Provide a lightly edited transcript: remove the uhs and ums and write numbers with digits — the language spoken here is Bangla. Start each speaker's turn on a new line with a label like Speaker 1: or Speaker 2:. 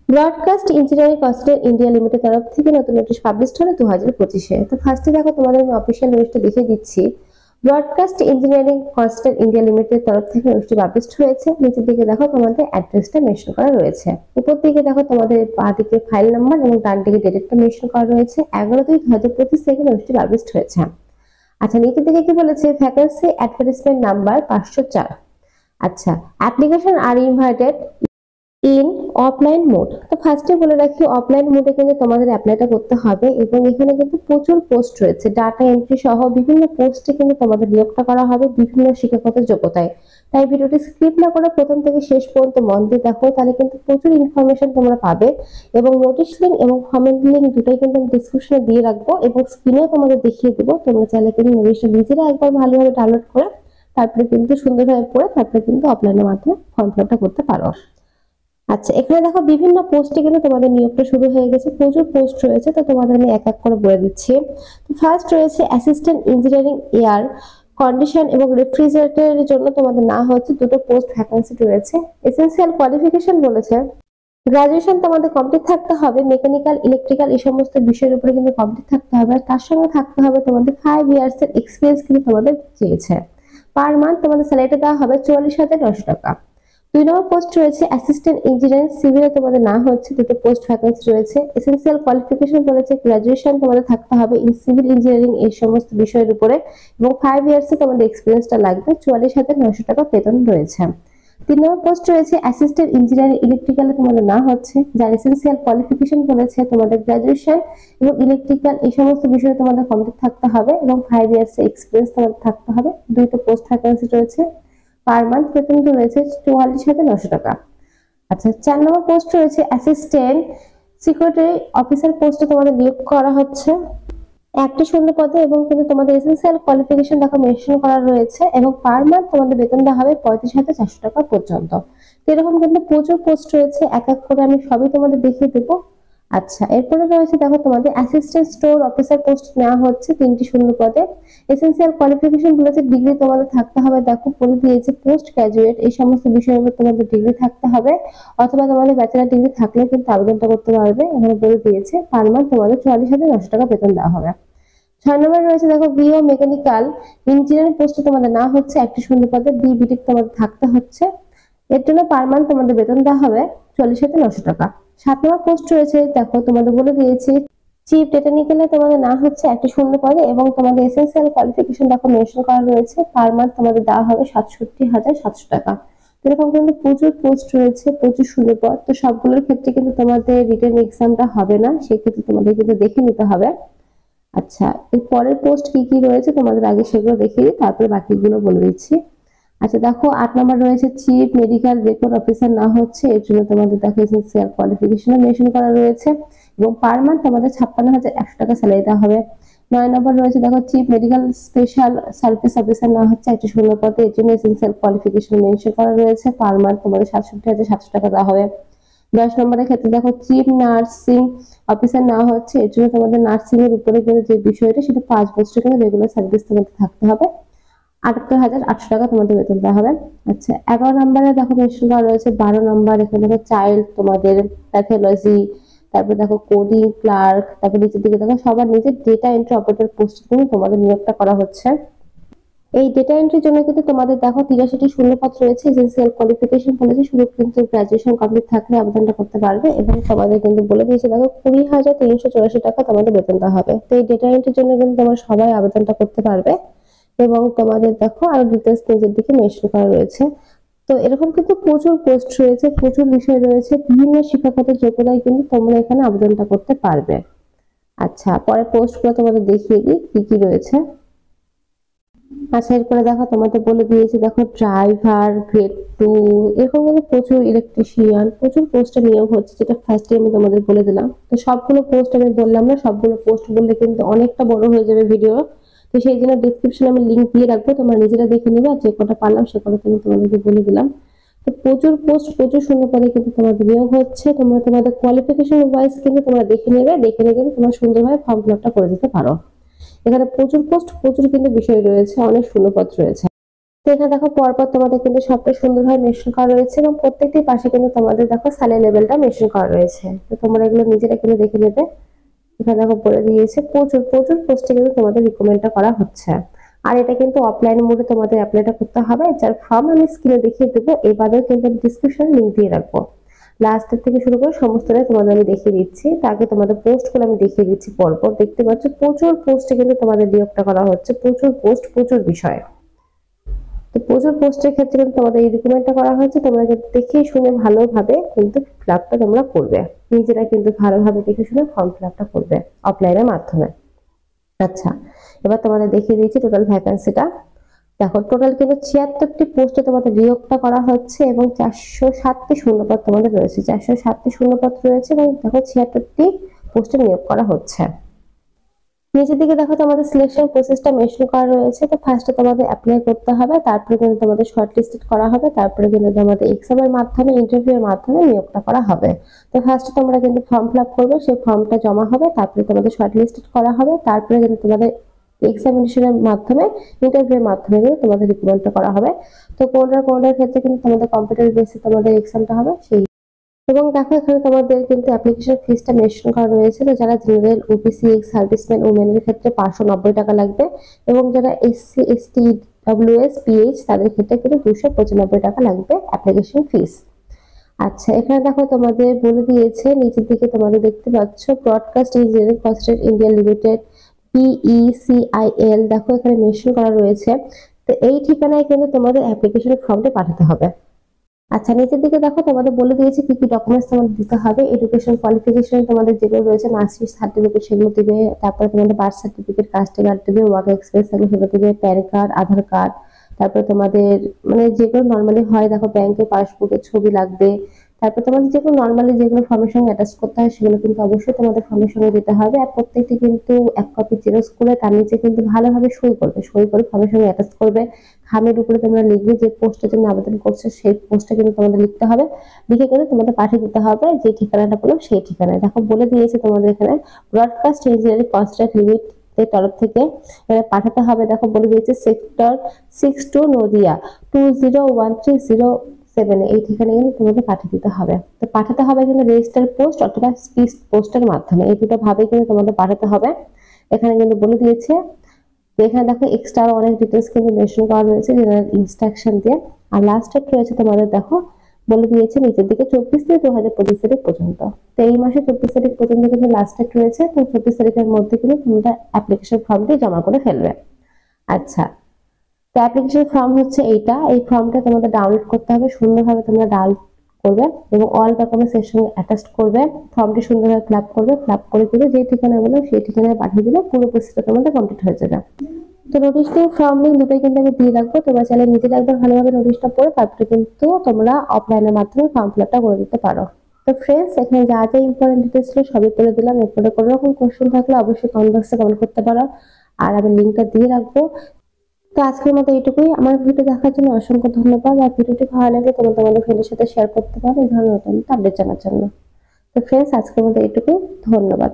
Speaker 1: Broadcast engineering consultant India limited তরফ থেকে নতুন নোটিশ পাবলিশ হলো 2025-এ। তো ফার্স্টে দেখো তোমাদের আমি অফিসিয়াল নোটিশটা দেখিয়ে দিচ্ছি। Broadcast engineering consultant India limited তরফ থেকে নোটিশটি পাবলিশ হয়েছে। নিচের দিকে দেখো তোমাদের অ্যাড্রেসটা মেনশন করা রয়েছে। উপর দিকে দেখো তোমাদের বাঁ দিকে ফাইল নাম্বার এবং ডান দিকে ডেটটা মেনশন করা রয়েছে। 11/2/2025 নোটিশটি পাবলিশ হয়েছে। আচ্ছা, নিচের দিকে কি বলেছে? Vacancy advertisement number 504। আচ্ছা, application are invited in offline mode. তো ফার্স্টে বলে রাখি, অফলাইন মোডে কিন্তু তোমাদের অ্যাপ্লাইটা করতে হবে এবং এখানে কিন্তু প্রচুর পোস্ট রয়েছে, ডাটা এন্ট্রি সহ বিভিন্ন পোস্টে কিন্তু তোমাদের নিয়োগটা করা হবে বিভিন্ন শিক্ষাগত যোগ্যতায়। তাই ভিডিওটি স্কিপ না করে প্রথম থেকে শেষ পর্যন্ত মন দিয়ে দেখো, তাহলে কিন্তু প্রচুর ইনফরমেশন তোমরা পাবে। এবং নোটিশ লিঙ্ক এবং কমেন্ট লিঙ্ক দুটোই কিন্তু আমি ডিসক্রিপশনে দিয়ে রাখবো এবং স্ক্রিনেও তোমাদের দেখিয়ে দেবো। তোমরা চাইলে কিন্তু নোটিশটা নিজেরা একবার ভালোভাবে ডাউনলোড করে তারপরে কিন্তু সুন্দরভাবে পড়ে তারপরে কিন্তু অফলাইনের মাধ্যমে ফর্ম ফিল আপটা করতে পারো। আচ্ছা, এখানে দেখো বিভিন্ন পোস্টে কিন্তু তোমাদের নিয়োগটা শুরু হয়ে গেছে, প্রচুর পোস্ট রয়েছে। তো তোমাদের আমি এক এক করে বলে দিচ্ছি। তো ফার্স্ট রয়েছে অ্যাসিস্ট্যান্ট ইঞ্জিনিয়ারিং এয়ার কন্ডিশন এবং রেফ্রিজারেটরের জন্য তোমাদের না হচ্ছে দুটো পোস্ট ভ্যাকেন্সি রয়েছে। এসেনশিয়াল কোয়ালিফিকেশন বলেছে গ্রাজুয়েশন তোমাদের কমপ্লিট থাকতে হবে, মেকানিক্যাল ইলেকট্রিক্যাল এই সমস্ত বিষয়ের উপরে কিন্তু কমপ্লিট থাকতে হবে। তার সঙ্গে থাকতে হবে তোমাদের 5 ইয়ার্স এর এক্সপিরিয়েন্স কিন্তু তোমাদের চেয়েছে। পার মান্থ তোমাদের স্যালারিটা দেওয়া হবে 44,900 টাকা। 2 নম্বর পোস্ট রয়েছে অ্যাসিস্ট্যান্ট ইঞ্জিনিয়ারিং সিভিলে তোমাদের না হচ্ছে দুটো পোস্ট ভ্যাকেন্সি রয়েছে। এসেনশিয়াল কোয়ালিফিকেশন বলেছে গ্রাজুয়েশন তোমাদের থাকতে হবে ইন সিভিল ইঞ্জিনিয়ারিং এই সমস্ত বিষয়ের উপরে এবং 5 ইয়ার্সে তোমাদের এক্সপিরিয়েন্সটা লাগবে। 44,900 টাকা বেতন রয়েছে। 3 নম্বর পোস্ট রয়েছে অ্যাসিস্ট্যান্ট ইঞ্জিনিয়ারিং ইলেকট্রিক্যালে তোমাদের না হচ্ছে, যার এসেনশিয়াল কোয়ালিফিকেশন বলেছে তোমাদের গ্রাজুয়েশন এবং ইলেকট্রিক্যাল এই সমস্ত বিষয়ে তোমাদের কমপ্লিট থাকতে হবে এবং 5 ইয়ার্স এক্সপিরিয়েন্স তোমাদের থাকতে হবে। দুটো পোস্ট ভ্যাকেন্সি রয়েছে। পার মান্থ বেতন রয়েছে 44,900 টাকা। আচ্ছা, 4 নম্বর পোস্ট রয়েছে অ্যাসিস্ট্যান্ট সিকিউরিটি অফিসার পোস্টে তোমাদের নিয়োগ করা হচ্ছে একটি শূন্য পদে এবং কিন্তু তোমাদের এসেনশিয়াল কোয়ালিফিকেশন দেখো মেনশন করা রয়েছে এবং পার মান্থ তোমাদের বেতন দেওয়া হবে 35,400 টাকা পর্যন্ত। তো এরকম কিন্তু প্রচুর পোস্ট রয়েছে, এক এক করে আমি সবই তোমাদের দেখিয়ে দেবো। আচ্ছা, এরপরে রয়েছে দেখো তোমাদের অ্যাসিস্ট্যান্ট স্টোর অফিসার পোস্ট নেওয়া হচ্ছে 3টি শূন্য পদে। এসেনশিয়াল কোয়ালিফিকেশন বলেছে ডিগ্রি তোমাদের থাকতে হবে, দেখো বলে দিয়েছে পোস্ট গ্রাজুয়েট এই সমস্ত বিষয়ের উপর তোমাদের ডিগ্রি থাকতে হবে অথবা তোমাদের ব্যাচেলার ডিগ্রি থাকলে কিন্তু আবেদনটা করতে পারবে। এখানে বলে দিয়েছে পার মান্থ তোমাদের 44,900 টাকা বেতন দেওয়া হবে। 6 নম্বরে রয়েছে দেখো বিও মেকানিক্যাল ইঞ্জিনিয়ারিং পোস্টে তোমাদের না হচ্ছে একটি শূন্য পদে, বি বিটেক তোমাদের থাকতে হচ্ছে। এর জন্য পার মান্থ তোমাদের বেতন দেওয়া হবে 44,900 টাকা। 7 নম্বর পোস্ট রয়েছে দেখো তোমাদের বলে দিয়েছি চিফ টেকনিক্যালে তোমাদের না হচ্ছে একটি শূন্য পদে এবং তোমাদের এসেনশিয়াল কোয়ালিফিকেশন দেখো মেনশন করা রয়েছে। পার মান্থ তোমাদের দেওয়া হবে 67,700 টাকা। এরকম কিন্তু প্রচুর পোস্ট রয়েছে, প্রচুর শূন্য পদ। তো সবগুলোর ক্ষেত্রে কিন্তু তোমাদের রিটেন এক্সামটা হবে না, সেক্ষেত্রে তোমাদের কিন্তু দেখে নিতে হবে। আচ্ছা, এর পরের পোস্ট কি কি রয়েছে তোমাদের আগে সেগুলো দেখিয়ে দিই, তারপরে বাকিগুলো বলে দিচ্ছি। আচ্ছা দেখো, 8 নম্বর রয়েছে চিফ মেডিকেল রেকর্ড অফিসার না হচ্ছে, এর জন্য তোমাদের দেখো এসেনশিয়াল কোয়ালিফিকেশন মেনশন করা রয়েছে এবং পার মান্থ তোমাদের 56,100 টাকা স্যালারি দেওয়া হবে। 9 নম্বর রয়েছে দেখো chief medical special service officer না হচ্ছে একটি শূন্য পদে, এর জন্য এসেনশিয়াল কোয়ালিফিকেশন মেনশন করা রয়েছে। পার মান্থ তোমাদের 67,700 টাকা দেওয়া হবে। 10 নম্বরের ক্ষেত্রে দেখো চিফ নার্সিং অফিসার না হচ্ছে, এর জন্য তোমাদের নার্সিং এর উপরে কিন্তু যে বিষয়টা সেটা 5 বছর কিন্তু রেগুলার সার্ভিস তোমাদের থাকতে হবে। 78,800 টাকা তোমাদের বেতন দেওয়া হবে। আচ্ছা, 11 নম্বরে দেখো মেনশন করা রয়েছে 12 নম্বর, এখানে দেখো চাইল্ড তোমাদের প্যাথোলজি, তারপর দেখো কোডিং ক্লার্ক, তারপর নিচের দিকে দেখো সবার নিচে ডেটা এন্ট্রি অপারেটর পোস্ট কিন্তু তোমাদের নিয়োগটা করা হচ্ছে। এই ডেটা এন্ট্রির জন্য কিন্তু তোমাদের দেখো 83টি শূন্যপদ রয়েছে। এসেনশিয়াল কোয়ালিফিকেশন বলেছে শুধু কিন্তু গ্রাজুয়েশন কমপ্লিট থাকলে আবেদনটা করতে পারবে এবং তোমাদের কিন্তু বলে দিয়েছে দেখো 20,384 টাকা তোমাদের বেতন দেওয়া হবে। তো এই ডেটা এন্ট্রির জন্য কিন্তু তোমরা সবাই আবেদনটা করতে পারবে এবং তোমাদের দেখো আরো ডিটেলস পেজের দিকে মেনশন করা রয়েছে। তো এরকম কিন্তু প্রচুর পোস্ট রয়েছে, প্রচুর বিষয় রয়েছে, বিভিন্ন শিক্ষাগত যোগ্যতায় কিন্তু তোমরা এখানে আবেদনটা করতে পারবে। আচ্ছা, পরে পোস্টগুলো তোমাদের দেখিয়ে দিই কি কি রয়েছে। আচ্ছা, এরপরে দেখো তোমাদের বলে দিয়েছে দেখো ড্রাইভার গ্রেড 2 এরকম কিন্তু প্রচুর ইলেকট্রিশিয়ান প্রচুর পোস্টে নিয়োগ হচ্ছে, যেটা ফার্স্টে আমি তোমাদের বলে দিলাম। তো সবগুলো পোস্ট আমি বললাম না, সবগুলো পোস্ট বললে কিন্তু অনেকটা বড় হয়ে যাবে ভিডিও। তো সেই জন্য ডেসক্রিপশনে আমি লিংক দিয়ে রাখবো, তোমরা নিজেরা দেখে নেবে। আর যে কটা পারলাম সে কটা আমি তোমাদেরকে বলে দিলাম। তো প্রচুর পোস্ট প্রচুর শূন্য পদে কিন্তু তোমাদের নিয়োগ হচ্ছে। তোমরা তোমাদের কোয়ালিফিকেশন ওয়াইজ কিন্তু তোমরা দেখে নেবে, দেখে নিয়ে কিন্তু তোমরা সুন্দরভাবে ফর্ম ফিল আপটা করে দিতে পারো। এখানে প্রচুর পোস্ট প্রচুর কিন্তু বিষয় রয়েছে, অনেক শূন্যপদ রয়েছে। তো এখানে দেখো পরপর তোমাদের কিন্তু সবটা সুন্দরভাবে মেনশন করা রয়েছে এবং প্রত্যেকটি পাশে কিন্তু তোমাদের দেখো স্যালারি লেভেলটা মেনশন করা রয়েছে। তো তোমরা এগুলো নিজেরা কিন্তু দেখে নেবে। এখানে দেখো বলে দিয়েছে প্রচুর প্রচুর পোস্টে কিন্তু তোমাদের রিকমেন্ডটা করা হচ্ছে। আর এটা কিন্তু অফলাইন মোডে তোমাদের অ্যাপ্লাইটা করতে হবে, যার ফর্ম আমি স্ক্রিনে দেখিয়ে দেবো। এবারেও কিন্তু ডিসক্রিপশনে লিঙ্ক দিয়ে রাখবো। লাস্টের থেকে শুরু করে সমস্তটাই তোমাদের আমি দেখিয়ে দিচ্ছি। তার তোমাদের পোস্টগুলো আমি দেখিয়ে দিচ্ছি পরপর। দেখতে পাচ্ছ প্রচুর পোস্টে কিন্তু তোমাদের নিয়োগটা করা হচ্ছে, প্রচুর পোস্ট প্রচুর বিষয়। তো প্রচুর পোস্টের ক্ষেত্রে কিন্তু তোমাদের এই রিকমেন্ডটা করা হয়েছে। তোমরা কিন্তু দেখে শুনে ভালোভাবে কিন্তু ফিল আপটা তোমরা করবে, নিজেরা কিন্তু ভালোভাবে দেখে শুনে ফর্ম ফিল আপটা করবে অফলাইনের মাধ্যমে। আচ্ছা, এবার তোমাদের দেখিয়ে দিয়েছি টোটাল ভ্যাকান্সিটা। দেখো টোটাল কিন্তু 76টি পোস্টে তোমাদের নিয়োগটা করা হচ্ছে এবং 407টি শূন্যপদ তোমাদের রয়েছে, 407টি শূন্যপদ রয়েছে এবং দেখো 76টি পোস্টে নিয়োগ করা হচ্ছে। নিচের দিকে দেখো তোমাদের সিলেকশন প্রসেসটা মেনশন করা রয়েছে। তো ফার্স্টে তোমাদের অ্যাপ্লাই করতে হবে, তারপরে কিন্তু তোমাদের শর্ট লিস্টেড করা হবে, তারপরে কিন্তু তোমাদের এক্সামের মাধ্যমে ইন্টারভিউ এর মাধ্যমে নিয়োগটা করা হবে। তো ফার্স্টে তোমরা কিন্তু ফর্ম ফিল আপ করবে, সেই ফর্মটা জমা হবে, তারপরে তোমাদের শর্ট লিস্টেড করা হবে, তারপরে কিন্তু তোমাদের এক্সামিনেশনের মাধ্যমে ইন্টারভিউ এর মাধ্যমে কিন্তু তোমাদের রিক্রুটমেন্টটা করা হবে। তো কোনটার ক্ষেত্রে কিন্তু তোমাদের কম্পিউটার বেসে তোমাদের এক্সামটা হবে সেই। এবং দেখো এখানে তোমাদের কিন্তু অ্যাপ্লিকেশন ফিসটা মেনশন করা রয়েছে। তো যারা জেনারেল, ওবিসি, এক্স সার্ভিসম্যান, ওমেনের ক্ষেত্রে 590 টাকা লাগবে এবং যারা এসসি, এসটি, ডব্লিউএস, পিএইচ তাদের ক্ষেত্রে কিন্তু 295 টাকা লাগবে অ্যাপ্লিকেশন ফিস। আচ্ছা, এখানে দেখো তোমাদের বলে দিয়েছে, নিচের দিকে তোমাদের দেখতে পাচ্ছ broadcast engineering consultant India limited, BECIL, দেখো এখানে মেনশন করা রয়েছে। তো এই ঠিকানায় কিন্তু তোমাদের অ্যাপ্লিকেশন ফর্মটা পাঠাতে হবে। আচ্ছা, নিচের দিকে দেখো তোমাদের বলে দিয়েছে কি কি ডকুমেন্টস তোমাদের দিতে হবে। এডুকেশন কোয়ালিফিকেশন তোমাদের যেগুলো রয়েছে, মার্কশিট, সার্টিফিকেট সেগুলো দিবে, তারপরে তোমাদের বার্থ সার্টিফিকেট, কাস্ট কার্ড দিবে, ওয়ার্ক এক্সপিরিয়েন্স সেগুলো দিবে, প্যান কার্ড, আধার কার্ড, তারপরে তোমাদের মানে যেগুলো নর্মালি হয় দেখো ব্যাংকের পাসবুকের ছবি লাগবে। তারপর তোমাদের যেগুলো নর্মালি যেগুলো ফর্মের সঙ্গে অ্যাটাচ করতে হয় সেগুলো কিন্তু অবশ্যই তোমাদের ফর্মের সঙ্গে দিতে হবে। আর প্রত্যেকটি কিন্তু এক কপি জেরক্স করে তার নিচে কিন্তু ভালোভাবে সই করবে, সই করে ফর্মের সঙ্গে অ্যাটাচ করবে। খামের উপরে তোমরা লিখবে যে পোস্টের জন্য আবেদন করছে সেই পোস্টটা কিন্তু তোমাদের লিখতে হবে, লিখে কিন্তু তোমাদের পাঠিয়ে দিতে হবে যে ঠিকানাটা বললাম সেই ঠিকানায়। দেখো বলে দিয়েছে তোমাদের এখানে ব্রডকাস্ট ইঞ্জিনিয়ারিং কনস্ট্রাক্ট লিমিট এর তরফ থেকে এখানে পাঠাতে হবে। দেখো বলে দিয়েছে সেক্টর 62 নদিয়া 201307, এই ঠিকানায় কিন্তু তোমাদের পাঠিয়ে দিতে হবে। তো পাঠাতে হবে কিন্তু রেজিস্টার পোস্ট অথবা স্পিড পোস্টের মাধ্যমে, এই দুটো ভাবে কিন্তু তোমাদের পাঠাতে হবে। এখানে কিন্তু বলে দিয়েছে। তো এখানে দেখো এক্সট্রা অনেক ডিটেলস কিন্তু মেনশন করা রয়েছে জেনারেল ইনস্ট্রাকশন দিয়ে। আর লাস্ট ডেট রয়েছে তোমাদের দেখো বলে দিয়েছে নিচের দিকে 24 থেকে 2025 তারিখ পর্যন্ত। তো এই মাসে 24 তারিখ পর্যন্ত কিন্তু লাস্ট ডেট রয়েছে। তো 24 তারিখের মধ্যে কিন্তু তোমরা অ্যাপ্লিকেশন ফর্মটি জমা করে ফেলবে। আচ্ছা, তো অ্যাপ্লিকেশন ফর্ম হচ্ছে এইটা, এই ফর্মটা তোমাদের ডাউনলোড করতে হবে, সুন্দরভাবে তোমরা ডাউনলোড করবে এবং অল ডকুমেন্টস এর সঙ্গে অ্যাটাচ করবে। ফর্মটি সুন্দরভাবে ফিল আপ করবে, ফিল আপ করে কিন্তু যে ঠিকানায় বললাম সেই ঠিকানায় পাঠিয়ে দিলে পুরো প্রসেসটা তোমাদের কমপ্লিট হয়ে যাবে। তো নোটিশটা ফর্ম লিঙ্ক দুটোই কিন্তু আমি দিয়ে রাখবো, তোমরা চাইলে নিজেরা একবার ভালোভাবে নোটিশটা পড়ে তারপরে কিন্তু তোমরা অফলাইনের মাধ্যমে ফর্ম ফিল আপটা করে দিতে পারো। তো ফ্রেন্ডস, এখানে যা যা ইম্পর্টেন্ট ডিটেলস ছিল সবই বলে দিলাম। এরপরে কোনো রকম কোশ্চেন থাকলে অবশ্যই কমেন্ট বক্সে কমেন্ট করতে পারো, আর আমি লিঙ্কটা দিয়ে রাখবো। তো আজকের মতো এইটুকুই। আমার ভিডিও দেখার জন্য অসংখ্য ধন্যবাদ। আর ভিডিওটি ভালো লাগলে তোমরা তোমাদের ফ্রেন্ডের সাথে শেয়ার করতে পারো এই ধরনের নতুন আপডেট জানার জন্য। তো ফ্রেন্ডস, আজকের মতো এইটুকুই। ধন্যবাদ।